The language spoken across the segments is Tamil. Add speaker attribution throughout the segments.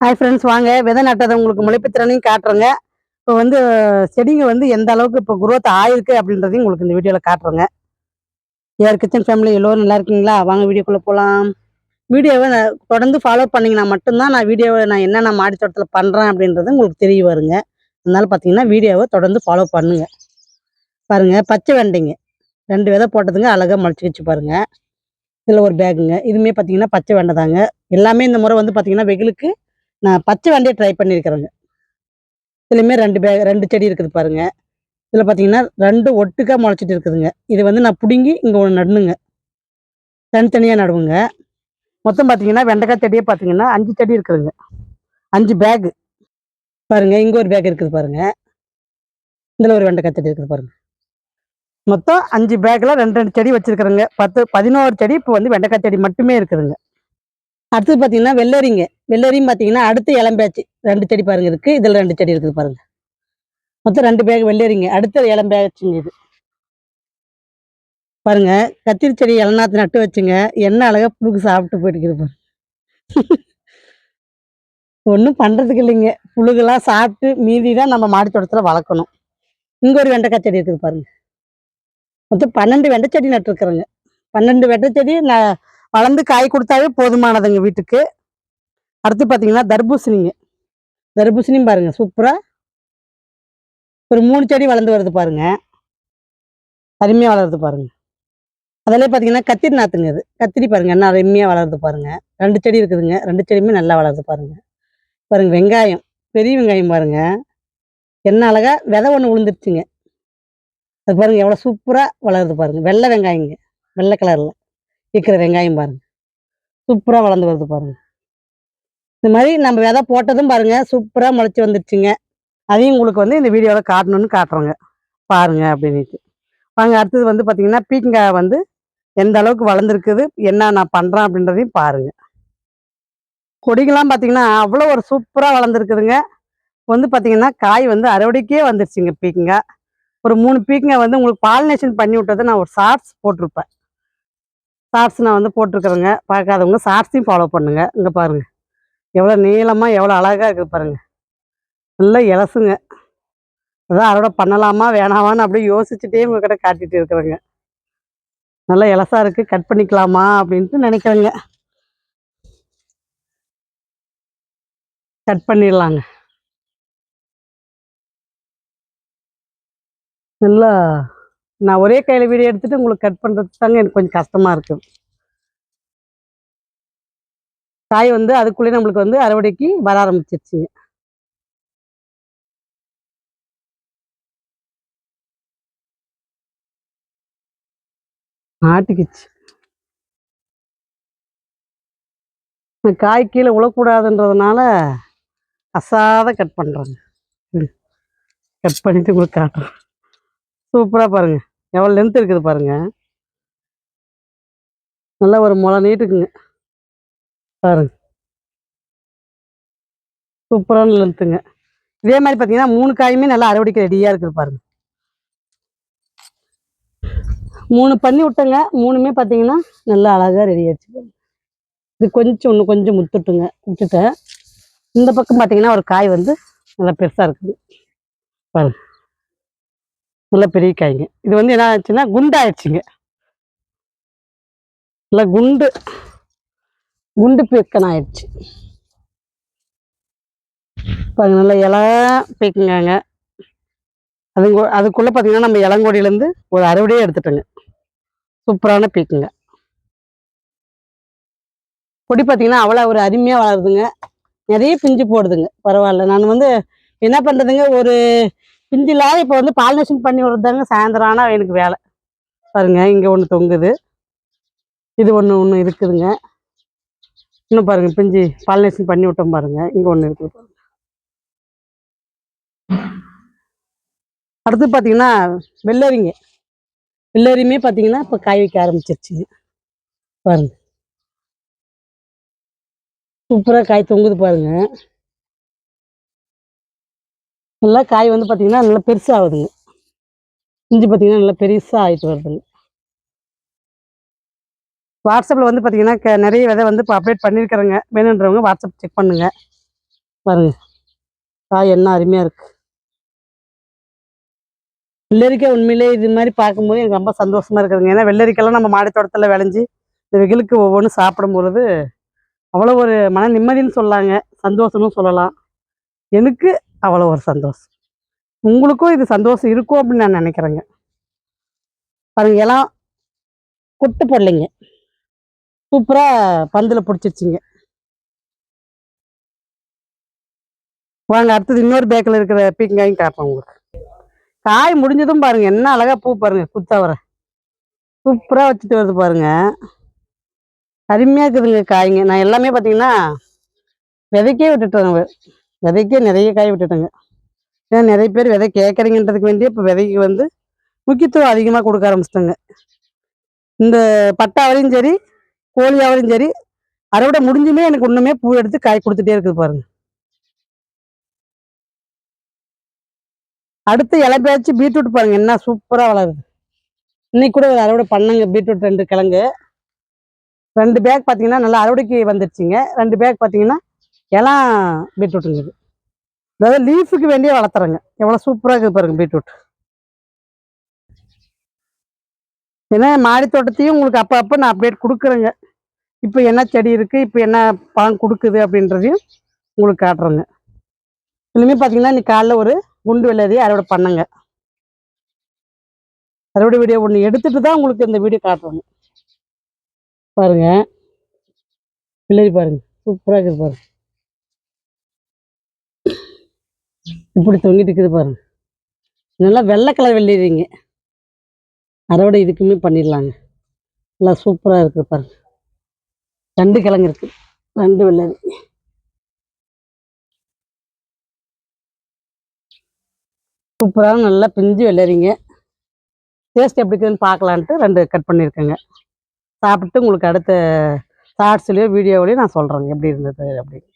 Speaker 1: ஹாய் ஃப்ரெண்ட்ஸ், வாங்க விதை நட்டதை உங்களுக்கு முளைப்பு திறனையும் காட்டுறேங்க. இப்போ வந்து செடிங்க வந்து எந்த அளவுக்கு இப்போ குரோத் ஆயிருக்கு அப்படின்றதையும் உங்களுக்கு இந்த வீடியோவில் காட்டுறேங்க. ஏஆர் கிச்சன் ஃபேமிலி எல்லோரும் நல்லா இருக்கீங்களா? வாங்க வீடியோக்குள்ளே போகலாம். வீடியோவை தொடர்ந்து ஃபாலோ பண்ணிங்கன்னா மட்டும்தான் நான் என்னென்ன மாடி தோட்டத்தில் பண்ணுறேன் அப்படின்றது உங்களுக்கு தெரிய வருங்க. அதனால பார்த்தீங்கன்னா வீடியோவை தொடர்ந்து ஃபாலோ பண்ணுங்க. பாருங்கள், பச்சை வெண்டைங்க 2 விதை போட்டதுங்க, அழகாக முளைச்சிக்கிச்சு பாருங்கள். இதில் ஒரு பேக்குங்க, இதுவுமே பார்த்தீங்கன்னா பச்சை வெண்டை தாங்க. எல்லாமே இந்த முறை வந்து பார்த்தீங்கன்னா வெயிலுக்கு நான் பச்சை வெண்டையை ட்ரை பண்ணியிருக்கிறேங்க. இதுலையுமே 2 செடி இருக்குது பாருங்க. இதில் பார்த்தீங்கன்னா 2 ஒட்டுக்கா முளைச்சிட்டு இருக்குதுங்க. இது வந்து நான் பிடுங்கி இங்கே ஒன்று நடணுங்க, தனித்தனியாக நடுவுங்க. மொத்தம் பார்த்தீங்கன்னா வெண்டைக்காய் செடியே பார்த்தீங்கன்னா 5 செடி இருக்குதுங்க. 5 பேகு பாருங்க. இங்கே ஒரு பேக் இருக்குது பாருங்க. இதில் ஒரு வெண்டைக்காய் செடி இருக்குது பாருங்க. மொத்தம் 5 பேக்கில் 2 செடி வச்சிருக்கிறேங்க. 11 செடி இப்போ வந்து வெண்டைக்காய் செடி மட்டுமே இருக்குதுங்க. அடுத்தது பார்த்தீங்கன்னா வெள்ளரியும் பார்த்தீங்கன்னா அடுத்து இளம்பேச்சு 2 செடி பாருங்க இருக்கு. இதில் 2 செடி இருக்குது பாருங்க. மொத்தம் 2 பேக் வெள்ளரிங்க. அடுத்த இளம்பேச்சுங்க இது பாருங்க. கத்திரி செடி இளநாத்து நட்டு வச்சுங்க, என்ன அழகா புழுக்கு சாப்பிட்டு போயிட்டு பாருங்க. ஒன்றும் பண்றதுக்கு இல்லைங்க, புழுகெல்லாம் சாப்பிட்டு மீதி தான் நம்ம மாடி தோட்டத்தில் வளர்க்கணும். இங்கே ஒரு வெண்டைக்காய் செடி இருக்குது பாருங்க. மொத்தம் 12 வெண்டை செடி நட்டுருக்குறேங்க. 12 வெண்டை செடி நான் வளர்ந்து காய் கொடுத்தாவே போதுமானதுங்க வீட்டுக்கு. அடுத்து பார்த்தீங்கன்னா தர்பூசணியும் பாருங்க சூப்பராக ஒரு 3 செடி வளர்ந்து வருது பாருங்க. அருமையாக வளருது பாருங்க. அதிலே பார்த்தீங்கன்னா கத்திரி நாற்றுங்க. இது கத்திரி பாருங்க, என்ன அருமையாக வளருது பாருங்க. 2 செடி இருக்குதுங்க. 2 செடியுமே நல்லா வளருது பாருங்க. பாருங்க வெங்காயம், பெரிய வெங்காயம் பாருங்க, என்ன அழகா விதை ஒன்று விழுந்துருச்சுங்க. அது பாருங்க எவ்வளோ சூப்பராக வளருது பாருங்க. வெள்ளை வெங்காயங்க, வெள்ளை கலரில் இருக்கிற வெங்காயம் பாருங்க, சூப்பராக வளர்ந்து வருது பாருங்க. இந்த மாதிரி நம்ம விதை போட்டதும் பாருங்க சூப்பராக முளைச்சி வந்துருச்சுங்க. அதையும் உங்களுக்கு வந்து இந்த வீடியோவில் காட்டணும்னு காட்டுறோங்க, பாருங்க அப்படின்ட்டு. வாங்க, அடுத்தது வந்து பார்த்தீங்கன்னா பீக்கங்காய் வந்து எந்த அளவுக்கு வளர்ந்துருக்குது, என்ன நான் பண்ணுறேன் அப்படின்றதையும் பாருங்க. கொடிகள்லாம் பார்த்தீங்கன்னா அவ்வளோ ஒரு சூப்பராக வளர்ந்துருக்குதுங்க. வந்து பார்த்தீங்கன்னா காய் வந்து அறுவடைக்கே வந்துருச்சுங்க பீக்கங்காய். ஒரு 3 பீக்கங்காய் வந்து உங்களுக்கு பாலினேஷன் பண்ணி விட்டதை நான் ஒரு ஷார்ட்ஸ் போட்டிருப்பேன். ஷார்ட்ஸ் நான் வந்து போட்டிருக்கிறேங்க. பார்க்காதவங்க ஷார்ட்ஸையும் ஃபாலோ பண்ணுங்க. இங்கே பாருங்க எவ்வளோ நீளமாக எவ்வளோ அழகாக இருக்குது பாருங்க. நல்லா இலசுங்க. அதான் அறுவடை பண்ணலாமா வேணாமான்னு அப்படியே யோசிச்சுட்டே உங்ககிட்ட காட்டிட்டு இருக்கிறேங்க. நல்லா இலசா இருக்குது, கட் பண்ணிக்கலாமா அப்படின்ட்டு நினைக்கிறேங்க. கட் பண்ணிடலாங்க. நல்லா நான் ஒரே கையில் வீடியோ எடுத்துட்டு உங்களுக்கு கட் பண்ணுறது தாங்க எனக்கு கொஞ்சம் கஷ்டமாக இருக்குது. காய் வந்து அதுக்குள்ளே நம்மளுக்கு வந்து அறுவடைக்கு வர ஆரம்பிச்சிருச்சுங்க. ஆட்டிக்குச்சு. காய் கீழே விழக்கூடாதுன்றதுனால அசாத கட் பண்ணுறேங்க. கட் பண்ணிட்டு உங்களுக்கு காட்டுறேன். சூப்பராக பாருங்க எவ்வளோ லென்த் இருக்குது பாருங்க. நல்லா ஒரு முளை நீட்டுக்குங்க பாருங்க. சூப்பரான லென்த்துங்க. இதே மாதிரி பார்த்தீங்கன்னா 3 காயுமே நல்லா அறுவடைக்கு ரெடியாக இருக்குது பாருங்க. 3 பண்ணி விட்டேங்க. 3மே பார்த்தீங்கன்னா நல்லா அழகாக ரெடி ஆயிடுச்சு. இது இன்னும் கொஞ்சம் விட்டுட்டேன். இந்த பக்கம் பார்த்தீங்கன்னா ஒரு காய் வந்து நல்லா பெருசாக இருக்குது பாருங்க. நல்லா பெரிய காய்ங்க. இது வந்து என்ன ஆச்சுன்னா குண்டாயிடுச்சுங்க. நல்லா குண்டு பீக்கன் ஆயிடுச்சு பாருங்க. நல்லா இலை பீக்குங்காங்க. அதுக்குள்ளே பார்த்தீங்கன்னா நம்ம இளங்கோடியிலேருந்து ஒரு அறுவடையே எடுத்துட்டோங்க. சூப்பரான பீக்குங்க. கொடி பார்த்தீங்கன்னா அவ்வளோ ஒரு அருமையாக வளருதுங்க. நிறைய பிஞ்சு போடுதுங்க. பரவாயில்ல. நான் வந்து என்ன பண்ணுறதுங்க, ஒரு பிஞ்சு இல்லாத இப்போ வந்து பாலினேஷன் பண்ணி விடுறதாங்க சாயந்தரம் ஆனால் எனக்கு வேலை பாருங்க. இங்கே ஒன்று தொங்குது, இது ஒன்று இருக்குதுங்க. இன்னும் பாருங்க பிஞ்சு பாலினேஷன் பண்ணி விட்டோம் பாருங்க. இங்கே ஒன்று இருக்குது பாருங்க. அடுத்து பார்த்தீங்கன்னா வெள்ளரியுமே பார்த்தீங்கன்னா இப்போ காய் வைக்க ஆரம்பிச்சிருச்சுங்க பாருங்க. சூப்பராக காய் தொங்குது பாருங்க. நல்லா காய் வந்து பார்த்தீங்கன்னா நல்லா பெருசாகுதுங்க. இஞ்சி பார்த்தீங்கன்னா நல்லா பெருசாக ஆகிட்டு வருதுங்க. வாட்ஸ்அப்பில் வந்து பார்த்தீங்கன்னா நிறைய விதை வந்து இப்போ அப்டேட் பண்ணியிருக்கிறேங்க. வேணுன்றவங்க வாட்ஸ்அப் செக் பண்ணுங்கள். பாருங்க காய் என்ன அருமையா இருக்கு. வெள்ளரிக்காய் உண்மையிலே இது மாதிரி பார்க்கும்போது எனக்கு ரொம்ப சந்தோஷமா இருக்குதுங்க. ஏன்னா வெள்ளரிக்காயெல்லாம் நம்ம மாடி தோட்டத்தில் விளைஞ்சி இந்த வெயிலுக்கு ஒவ்வொன்றும் சாப்பிடும் பொழுது அவ்வளோ ஒரு மன நிம்மதின்னு சொல்லலாங்க, சந்தோஷமும் சொல்லலாம். எனக்கு அவ்வளோ ஒரு சந்தோஷம். உங்களுக்கும் இது சந்தோஷம் இருக்கும் அப்படின்னு நான் நினைக்கிறேங்க. பாருங்க எல்லாம் கொட்டு போடலைங்க, சூப்பரா பந்துல பிடிச்சிருச்சிங்க. வாங்க அடுத்தது இன்னொரு பேக்கில் இருக்கிற பீக்கங்காயும் காட்டுறேன் உங்களுக்கு. காய் முடிஞ்சதும் பாருங்க என்ன அழகா பூ பாருங்க, குத்தவரை சூப்பரா வச்சுட்டு வருது பாருங்க, அருமையா இருக்குதுங்க காய்ங்க. நான் எல்லாமே பார்த்தீங்கன்னா விதைக்கே விட்டுட்டேங்க, விதைக்கே நிறைய காய் விட்டுட்டேங்க. ஏன்னா நிறைய பேர் விதை கேட்குறீங்கன்றதுக்கு வேண்டிய இப்போ விதைக்கு வந்து முக்கியத்துவம் அதிகமாக கொடுக்க ஆரம்பிச்சிட்டேங்க. இந்த பட்டாவரையும் சரி கோழியாவரையும் சரி அறுவடை முடிஞ்சுமே எனக்கு ஒன்றுமே பூ எடுத்து காய் கொடுத்துட்டே இருக்குது பாருங்க. அடுத்து இலை பேச்சு பீட்ரூட் பாருங்க என்ன சூப்பராக வளருது. இன்னைக்கு கூட அறுவடை பண்ணங்க பீட்ரூட் 2 கிழங்கு, 2 பேக் பார்த்தீங்கன்னா நல்லா அறுவடைக்கு வந்துருச்சுங்க. 2 பேக் பார்த்தீங்கன்னா எல்லாம் பீட்ரூட்டுங்குது. அதாவது லீஃபுக்கு வேண்டிய வளர்த்துறேங்க. எவ்வளோ சூப்பராக இருக்குது பாருங்க பீட்ரூட். ஏன்னா மாடி தோட்டத்தையும் உங்களுக்கு அப்போ நான் அப்டேட் கொடுக்குறேங்க. இப்போ என்ன செடி இருக்குது, இப்போ என்ன பழம் கொடுக்குது அப்படின்றதையும் உங்களுக்கு காட்டுறேங்க. இதுலையுமே பார்த்தீங்கன்னா இன்னைக்கு காலைல ஒரு குண்டு வெள்ளரி அறுவடை பண்ணங்க. அறுவடை வீடியோ ஒன்று எடுத்துட்டு தான் உங்களுக்கு இந்த வீடியோ காட்டுறேங்க. பாருங்க வெள்ளரி பாருங்க சூப்பராக இருக்குது பாருங்க, இப்படி தொங்கிட்டு இருக்குது பாருங்க. நல்லா வெள்ளை கலர் வெள்ளரிங்க, அறுவடை இதுக்குமே பண்ணிடலாங்க. நல்லா சூப்பராக இருக்குது பாருங்க. 2 கிழங்கு இருக்கு, 2 வெள்ளரி. சூப்பராக நல்லா பிஞ்சு வெள்ளரிங்க. டேஸ்ட் எப்படி இருக்குதுன்னு பார்க்கலான்ட்டு 2 கட் பண்ணியிருக்கேங்க. சாப்பிட்டு உங்களுக்கு அடுத்த ஷார்ட்ஸ்லையோ வீடியோவிலையோ நான் சொல்கிறேங்க எப்படி இருந்தது அப்படின்னு.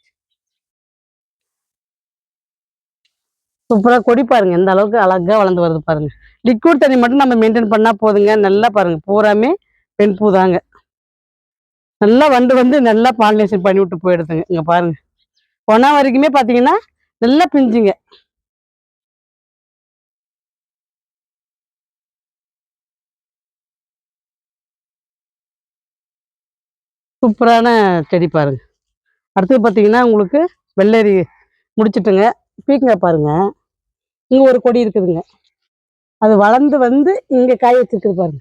Speaker 1: சூப்பராக கொடி பாருங்க எந்த அளவுக்கு அழகாக வளர்ந்து வருது பாருங்க. லிக்விட் தண்ணி மட்டும் நம்ம மெயின்டைன் பண்ணால் போதுங்க. நல்லா பாருங்க பூராமே பெண் பூ தாங்க. நல்லா வந்து நல்லா பாலினேஷன் பண்ணி விட்டு போயிடுதுங்க. இங்கே பாருங்க கொனா வரைக்குமே பார்த்தீங்கன்னா நல்லா பிஞ்சுங்க. சூப்பரான செடி பாருங்க. அடுத்தது பார்த்தீங்கன்னா உங்களுக்கு வெள்ளரி முடிச்சுட்டுங்க. பீக்கங்காய் பாருங்க, இங்கே ஒரு கொடி இருக்குதுங்க. அது வளர்ந்து வந்து இங்கே காய் வச்சிருக்குது பாருங்க,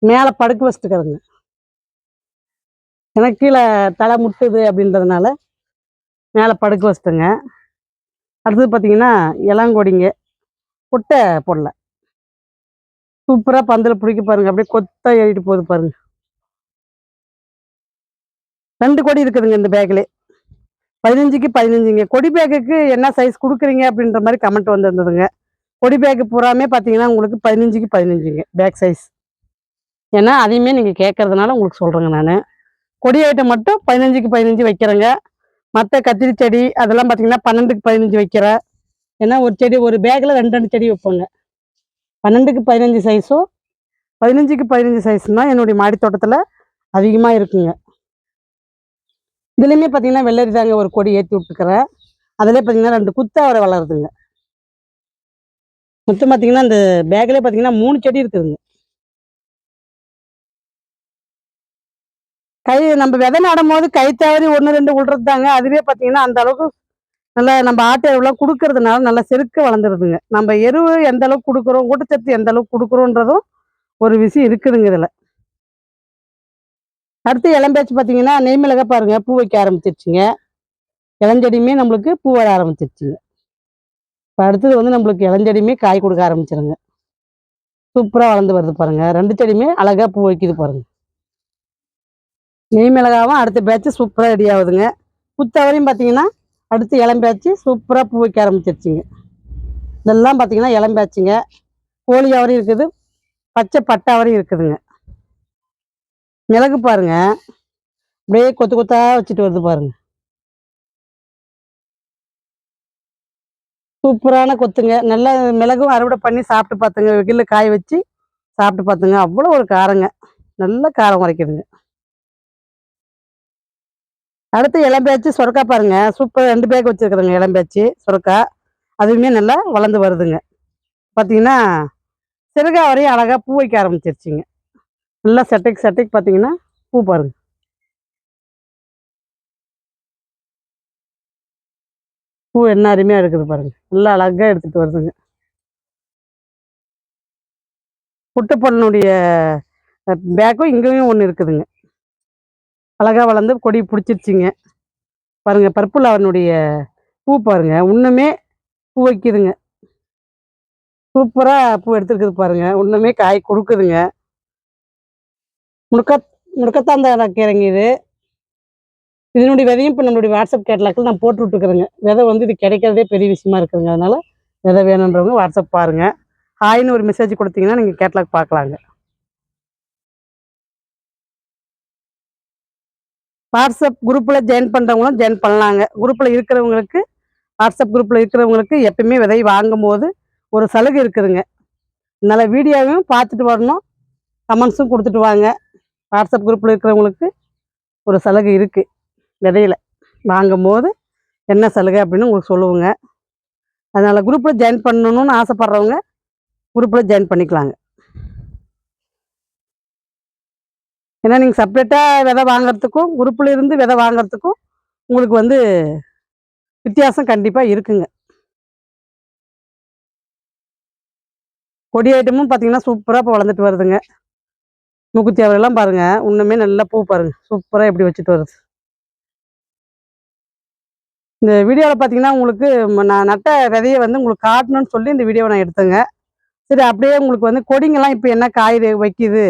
Speaker 1: மேலே படுக்க வச்சுட்டுக்கிறதுங்க. எனக்கு கீழே தலை முட்டுது அப்படின்றதுனால மேலே படுக்க வச்சுட்டுங்க. அடுத்தது பார்த்தீங்கன்னா இளங்கொடிங்க, கொட்டை போடல, சூப்பராக பந்தில் பிடிக்க பாருங்க, அப்படியே கொத்தா ஏறிட்டு போகுது பாருங்க. 2 கொடி இருக்குதுங்க இந்த பேக்கில், 15க்கு 15ங்க. கொடி பேக்குக்கு என்ன சைஸ் கொடுக்குறீங்க அப்படின்ற மாதிரி கமெண்ட் வந்துருந்ததுங்க. கொடி பேக்கு பூராமே பார்த்தீங்கன்னா உங்களுக்கு 15க்கு 15ங்க பேக் சைஸ். ஏன்னா அதையுமே நீங்கள் கேட்கறதுனால உங்களுக்கு சொல்கிறேங்க. நான் கொடி ஐட்டம் மட்டும் 15க்கு 15 வைக்கிறேங்க. மற்ற கத்திரி செடி அதெல்லாம் பார்த்தீங்கன்னா 12க்கு 15 வைக்கிறேன். ஏன்னா ஒரு செடி ஒரு பேக்கில் 2 செடி வைப்போங்க. 12க்கு 15 சைஸும் 15க்கு 15 சைஸும் தான் என்னுடைய மாடி தோட்டத்தில் அதிகமாக இருக்குங்க. இதுலேயுமே பார்த்தீங்கன்னா வெள்ளரி தாங்க ஒரு கொடி ஏற்றி விட்டுக்கிறேன். அதிலே பார்த்தீங்கன்னா 2 குத்தாவரை வளருதுங்க. மொத்தம் பார்த்தீங்கன்னா இந்த பேக்கிலே பார்த்தீங்கன்னா 3 செடி இருக்குதுங்க. கை நம்ம விதை நடும் போது கை தவறி 1 2 விழுறது தாங்க. அதுவே பார்த்தீங்கன்னா அந்த அளவுக்கு நல்லா நம்ம ஆட்டு எருவுலாம் கொடுக்கறதுனால நல்லா செருக்க வளர்ந்துருதுங்க. நம்ம எருவு எந்த அளவுக்கு கொடுக்குறோம், ஊட்டச்சத்து எந்த அளவுக்கு கொடுக்குறோன்றதும் ஒரு விஷயம் இருக்குதுங்க இதில். அடுத்து இளம்பேச்சு பார்த்தீங்கன்னா நெய்மிளகா பாருங்க பூ வைக்க ஆரம்பிச்சிருச்சுங்க. இளஞ்செடியுமே நம்மளுக்கு பூ வர ஆரம்பிச்சிருச்சுங்க. இப்போ அடுத்தது வந்து நம்மளுக்கு இளஞ்செடியுமே காய் கொடுக்க ஆரம்பிச்சிருங்க. சூப்பராக வளர்ந்து வருது பாருங்க. 2 செடியுமே அழகாக பூ வைக்குது பாருங்க. நெய்மிளகாவும் அடுத்த பேட்ச் சூப்பராக ரெடி ஆகுதுங்க. குத்தவரையும் பார்த்தீங்கன்னா அடுத்து இளம்பேச்சு சூப்பராக பூ வைக்க ஆரம்பிச்சிருச்சுங்க. இதெல்லாம் பார்த்தீங்கன்னா இளம்பேச்சுங்க. கோழியாவரையும் இருக்குது, பச்சை பட்டாவரையும் இருக்குதுங்க. மிளகு பாருங்க அப்படியே கொத்து கொத்தா வச்சுட்டு வருது பாருங்க. சூப்பரான கொத்துங்க. நல்லா மிளகும் அறுவடை பண்ணி சாப்பிட்டு பார்த்துங்க, வெயிலில் காய வச்சு சாப்பிட்டு பார்த்துங்க, அவ்வளோ ஒரு காரங்க, நல்ல காரம் குறைக்குதுங்க. அடுத்து இளம்பேச்சு சுரக்கா பாருங்க, சூப்பர் 2 பேக் வச்சிருக்கிறேங்க இளம்பேச்சு சுரக்கா. அதுவுமே நல்லா வளர்ந்து வருதுங்க. பார்த்தீங்கன்னா, சிறுகா வரையும் அழகா பூ வைக்க ஆரம்பிச்சிருச்சுங்க. நல்லா செட்டைக்கு செட்டைக்கு பார்த்தீங்கன்னா, பூ பாருங்க. பூ என்ன அருமையா இருக்குது பாருங்க. நல்லா அழகா எடுத்துட்டு வருதுங்க. புட்டுப்பொடனுடைய பேக்கும் இங்கேயும் ஒண்ணு இருக்குதுங்க. அழகா வளர்ந்து கொடி புடிச்சிருச்சுங்க. பாருங்க பர்பிள் அவனுடைய பூ பாருங்க. இன்னுமே பூ வைக்குதுங்க. சூப்பரா பூ எடுத்துருக்குது பாருங்க. இன்னுமே காய் குடுக்குதுங்க. முடுக்க முடக்கத்தான் கீரைங்க இது. இதனுடைய விதையும் இப்ப நம்மளுடைய வாட்ஸ்அப் கேட்டலாக்ல நான் போட்டு விட்டுருக்கிறேங்க. விதை வந்து இது கிடைக்கிறதே பெரிய விஷயமா இருக்குதுங்க. அதனால விதை வேணுன்றவங்க வாட்ஸ்அப் பாருங்க. ஹாய்ன்னு ஒரு மெசேஜ் குடுத்தீங்கன்னா, நீங்க கேட்டலாக் பார்க்கலாங்க. வாட்ஸ்அப் குரூப்ல ஜாயின் பண்றவங்களும் ஜாயின் பண்ணலாங்க. குரூப்ல இருக்கிறவங்களுக்கு வாட்ஸ்அப் குரூப்ல இருக்கிறவங்களுக்கு எப்பயுமே விதை வாங்கும்போது ஒரு சலுகை இருக்குதுங்க. அதனால வீடியோவையும் பார்த்துட்டு வரணும். கமெண்ட்ஸும் குடுத்துட்டு வாங்க. வாட்ஸ்அப் குரூப்ல இருக்கிறவங்களுக்கு ஒரு சலுகை இருக்கு. விதையில வாங்கும்போது என்ன சலுகை அப்படின்னு உங்களுக்கு சொல்லுவோங்க. அதனால குரூப்ல ஜாயின் பண்ணணும்னு ஆசைப்படுறவங்க குரூப்ல ஜாயின் பண்ணிக்கலாங்க. ஏன்னா நீங்க செப்பரேட்டா விதை வாங்குறதுக்கும், குரூப்ல இருந்து விதை வாங்குறதுக்கும் உங்களுக்கு வந்து வித்தியாசம் கண்டிப்பா இருக்குங்க. கொடி ஐட்டமும் பார்த்தீங்கன்னா, சூப்பரா இப்ப வளர்ந்துட்டு வருதுங்க. மூக்குத்தி அவரைலாம் பாருங்க. இன்னுமே நல்லா பூ பாருங்க. சூப்பரா எப்படி வச்சுட்டு வருது. இந்த வீடியோல பார்த்தீங்கன்னா, உங்களுக்கு நான் நட்ட விதைய வந்து உங்களுக்கு காட்டணும்னு சொல்லி இந்த வீடியோவ நான் எடுத்தேங்க. சரி அப்படியே உங்களுக்கு வந்து கொடிங்கலாம் இப்ப என்ன காய் வைக்குது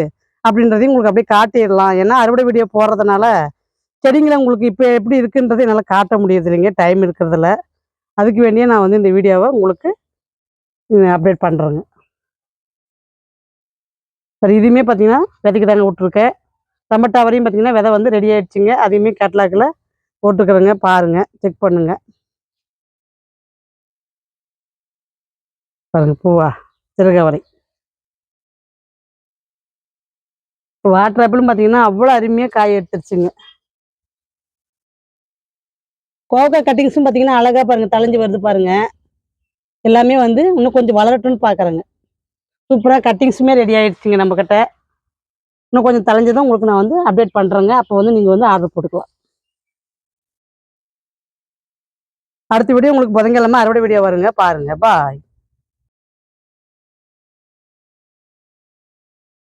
Speaker 1: அப்படின்றதையும் உங்களுக்கு அப்படியே காட்டிடலாம். ஏன்னா அறுவடை வீடியோ போடுறதுனால, செடிங்கள உங்களுக்கு இப்ப எப்படி இருக்குன்றத என்னால காட்ட முடியறது இல்லைங்க. டைம் இருக்கிறதில்ல. அதுக்கு வேண்டியே நான் வந்து இந்த வீடியோவ உங்களுக்கு அப்டேட் பண்றேங்க. சரி இதுவுமே பார்த்தீங்கன்னா, விதைக்கு தாங்க விட்டுருக்கேன். டமேட்டா வரையும் பார்த்தீங்கன்னா, விதை வந்து ரெடி ஆயிடுச்சுங்க. அதையுமே கேட்லாக்ல போட்டுருக்குறேங்க. பாருங்க, செக் பண்ணுங்க. பாருங்க பூவா, சிறுகவரை. வாட்டர் ஆப்பிளும் பார்த்தீங்கன்னா, அவ்வளோ அருமையா காய் எடுத்துருச்சுங்க. கோவக்கா கட்டிங்ஸும் பார்த்தீங்கன்னா, அழகா பாருங்க தழைஞ்சு வருது பாருங்க. எல்லாமே வந்து இன்னும் கொஞ்சம் வளரட்டும்னு பார்க்குறேங்க. சூப்பரா கட்டிங்ஸுமே ரெடி ஆயிடுச்சுங்க நம்மகிட்ட. இன்னும் கொஞ்சம் தழைஞ்சதும் உங்களுக்கு நான் வந்து அப்டேட் பண்றேங்க. அப்போ வந்து நீங்க வந்து ஆர்டர் போட்டுக்கலாம். அடுத்த வீடியோ உங்களுக்கு புதன்கிழமை அறுவடை வீடியோ வருங்க. பாருங்க. பாய்.